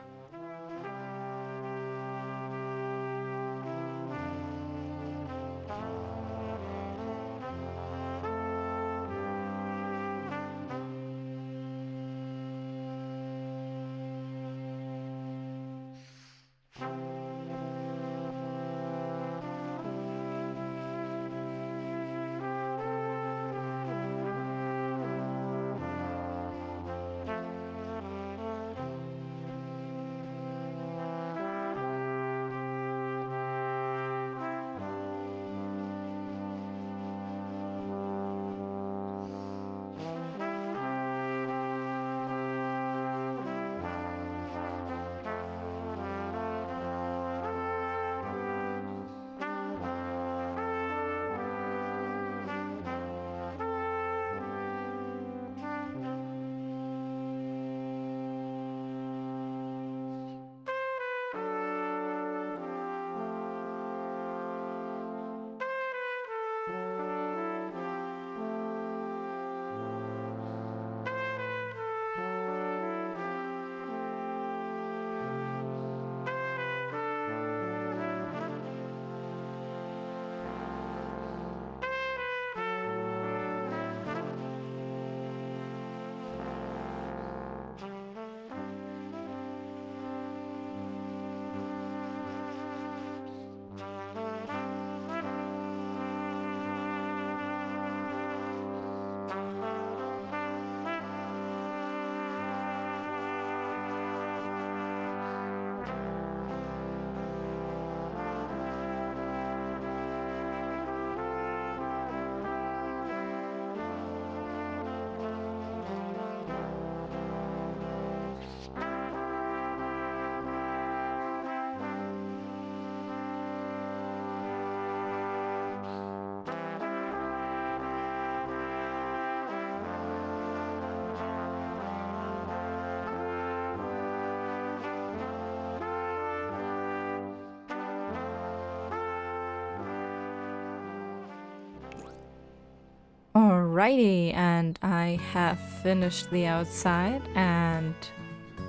Speaker 1: Alrighty, and I have finished the outside and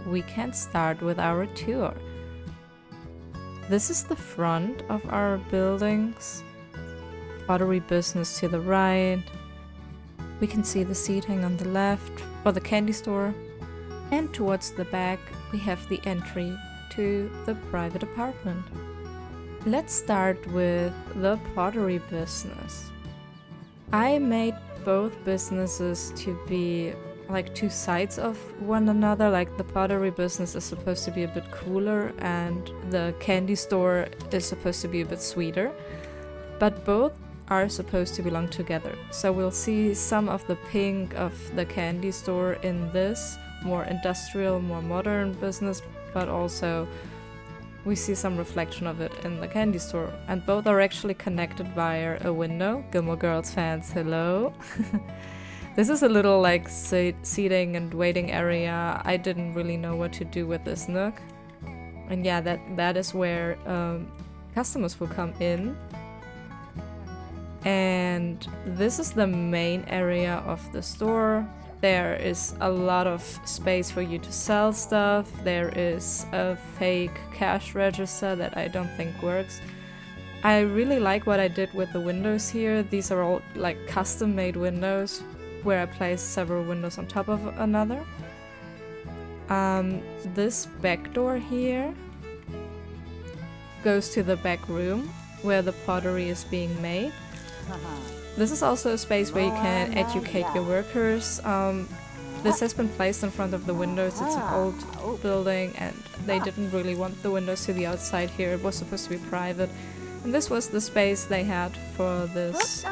Speaker 1: we can start with our tour. This is the front of our buildings. Pottery business to the right. We can see the seating on the left, or the candy store. And towards the back, we have the entry to the private apartment. Let's start with the pottery business. I made both businesses to be like two sides of one another. Like the pottery business is supposed to be a bit cooler and the candy store is supposed to be a bit sweeter. But both are supposed to belong together. So we'll see some of the pink of the candy store in this more industrial, more modern business, but also we see some reflection of it in the candy store. And both are actually connected via a window. Gilmore Girls fans, hello! This is a little like seating and waiting area. I didn't really know what to do with this nook. And yeah, that is where customers will come in. And this is the main area of the store. There is a lot of space for you to sell stuff. There is a fake cash register that I don't think works. I really like what I did with the windows here. These are all like custom made windows where I placed several windows on top of another. This back door here goes to the back room where the pottery is being made. This is also a space where you can educate your workers. This has been placed in front of the windows. It's an old building and they didn't really want the windows to the outside here. It was supposed to be private. And this was the space they had for this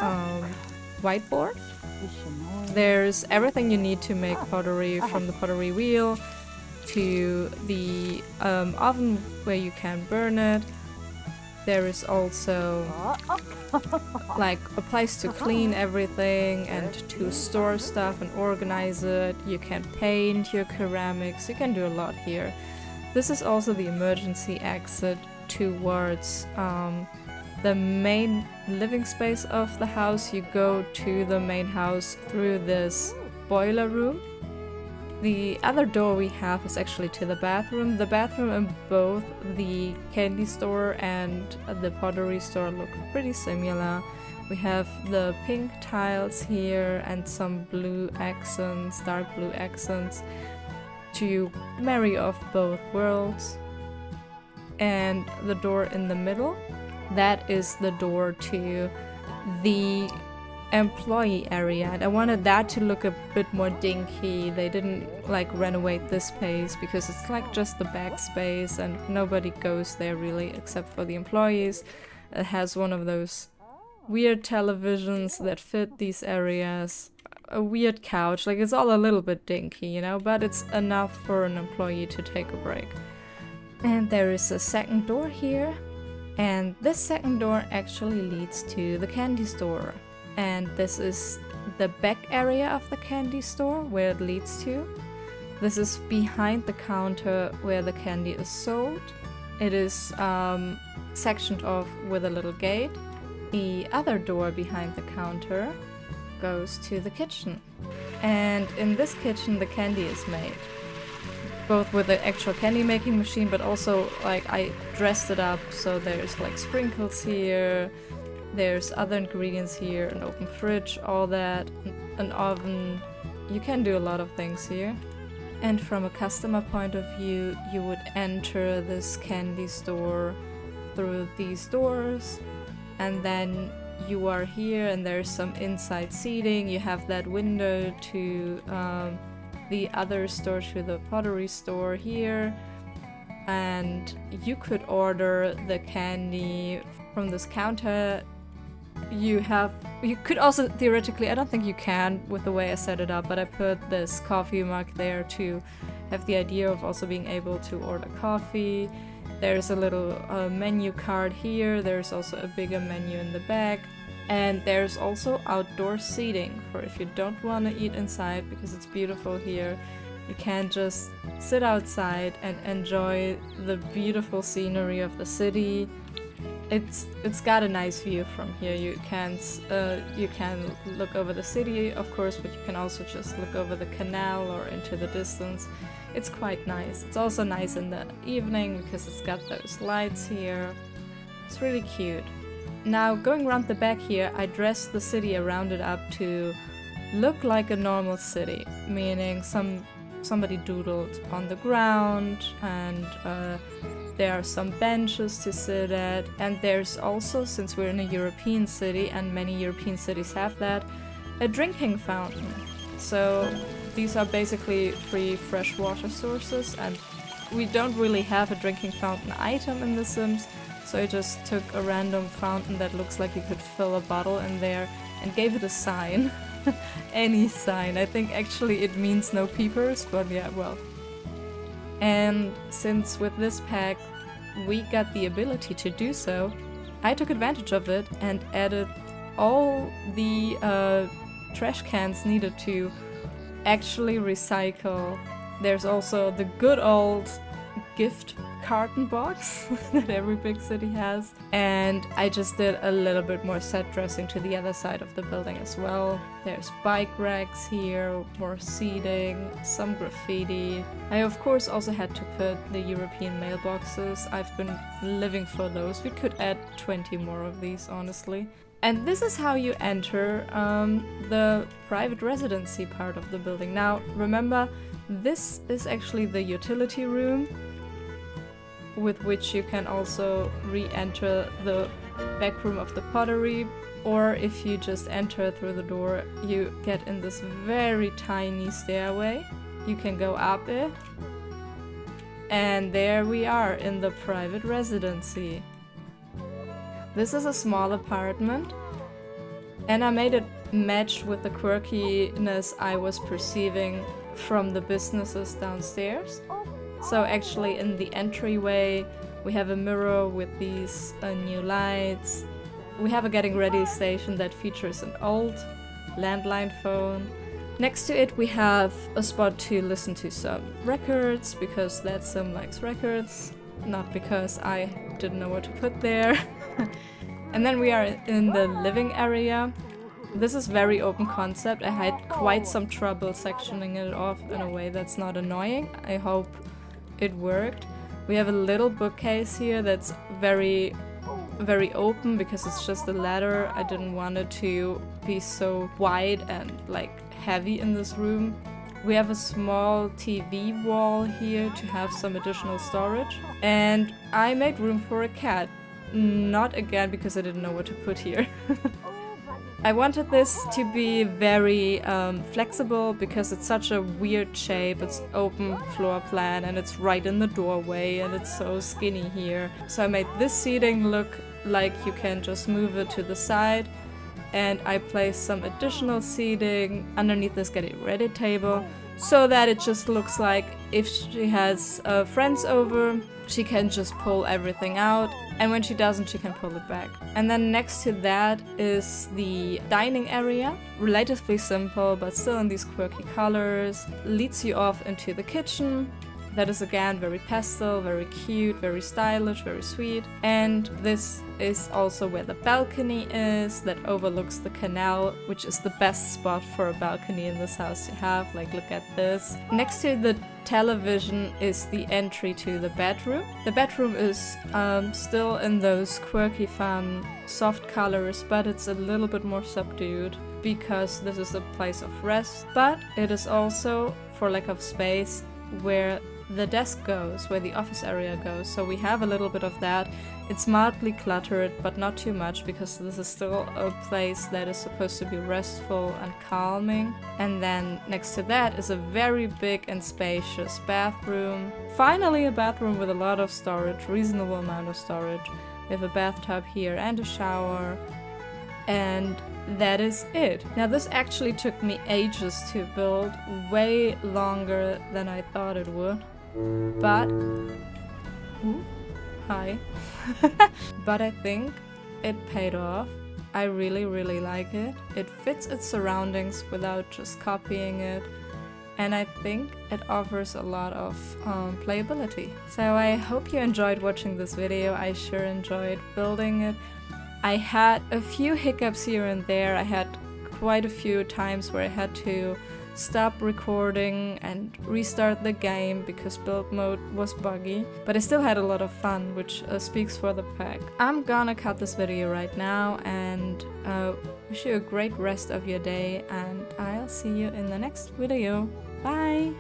Speaker 1: whiteboard. There's everything you need to make pottery, from the pottery wheel to the oven where you can burn it. There is also like a place to clean everything and to store stuff and organize it. You can paint your ceramics, you can do a lot here. This is also the emergency exit towards the main living space of the house. You go to the main house through this boiler room. The other door we have is actually to the bathroom. The bathroom in both the candy store and the pottery store look pretty similar. We have the pink tiles here and some blue accents, dark blue accents, to marry off both worlds. And the door in the middle, that is the door to the employee area, and I wanted that to look a bit more dinky. They didn't like renovate this space because it's like just the back space and nobody goes there really except for the employees. It has one of those weird televisions that fit these areas, a weird couch, like it's all a little bit dinky, you know, but it's enough for an employee to take a break. And there is a second door here, and this second door actually leads to the candy store. And this is the back area of the candy store where it leads to. This is behind the counter where the candy is sold. It is sectioned off with a little gate. The other door behind the counter goes to the kitchen. And in this kitchen the candy is made. Both with the actual candy making machine, but also like I dressed it up, so there's like sprinkles here. There's other ingredients here, an open fridge, all that, an oven. You can do a lot of things here. And from a customer point of view, you would enter this candy store through these doors, and then you are here and there's some inside seating. You have that window to the other store, to the pottery store here. And you could order the candy from this counter. You could also theoretically, I don't think you can with the way I set it up, but I put this coffee mug there to have the idea of also being able to order coffee. There's a little menu card here. There's also a bigger menu in the back. And there's also outdoor seating for if you don't want to eat inside because it's beautiful here. You can just sit outside and enjoy the beautiful scenery of the city. It's got a nice view from here. You can look over the city, of course, but you can also just look over the canal or into the distance. It's quite nice. It's also nice in the evening because it's got those lights here. It's really cute. Now, going around the back here, I dressed the city around it up to look like a normal city, meaning somebody doodled on the ground, and there are some benches to sit at, and there's also, since we're in a European city, and many European cities have that, a drinking fountain. So these are basically free fresh water sources, and we don't really have a drinking fountain item in The Sims, So I just took a random fountain that looks like you could fill a bottle in there and gave it a sign. Any sign. I think actually it means no peepers, but yeah, well. And since with this pack we got the ability to do so, I took advantage of it and added all the trash cans needed to actually recycle. There's also the good old gift carton box that every big city has, and I just did a little bit more set dressing to the other side of the building as well. There's bike racks here, more seating, some graffiti. I of course also had to put the European mailboxes. I've been living for those. We could add 20 more of these, honestly. And this is how you enter the private residency part of the building. Now remember, this is actually the utility room, with which you can also re-enter the back room of the pottery, or if you just enter through the door, you get in this very tiny stairway. You can go up it, and there we are in the private residency. This is a small apartment, and I made it match with the quirkiness I was perceiving from the businesses downstairs. So actually in the entryway we have a mirror with these new lights. We have a getting ready station that features an old landline phone. Next to it we have a spot to listen to some records, because that Sim likes records, not because I didn't know what to put there. And then we are in the living area. This is very open concept. I had quite some trouble sectioning it off in a way that's not annoying. I hope it worked. We have a little bookcase here that's very open because it's just a ladder. I didn't want it to be so wide and like heavy in this room. We have a small TV wall here to have some additional storage, and I made room for a cat. Not again because I didn't know what to put here. I wanted this to be very flexible because it's such a weird shape. It's open floor plan and it's right in the doorway and it's so skinny here. So I made this seating look like you can just move it to the side, and I placed some additional seating underneath this getting ready table so that it just looks like if she has friends over, she can just pull everything out, and when she doesn't, she can pull it back. And then next to that is the dining area, relatively simple but still in these quirky colors, leads you off into the kitchen. That is again very pastel, very cute, very stylish, very sweet. And this is also where the balcony is that overlooks the canal, which is the best spot for a balcony in this house to have. Like, look at this. Next to the television is the entry to the bedroom. The bedroom is still in those quirky, fun, soft colors, but it's a little bit more subdued because this is a place of rest. But it is also, for lack of space, where the desk goes, where the office area goes. So we have a little bit of that. It's mildly cluttered, but not too much, because this is still a place that is supposed to be restful and calming. And then next to that is a very big and spacious bathroom. Finally a bathroom with a lot of storage, reasonable amount of storage. We have a bathtub here and a shower. And that is it. Now this actually took me ages to build, way longer than I thought it would. But ooh, hi. But I think it paid off. I really like it. It fits its surroundings without just copying it. And I think it offers a lot of playability. So I hope you enjoyed watching this video. I sure enjoyed building it. I had a few hiccups here and there. I had quite a few times where I had to stop recording and restart the game because build mode was buggy, but I still had a lot of fun, which speaks for the pack. I'm gonna cut this video right now and wish you a great rest of your day, and I'll see you in the next video. Bye!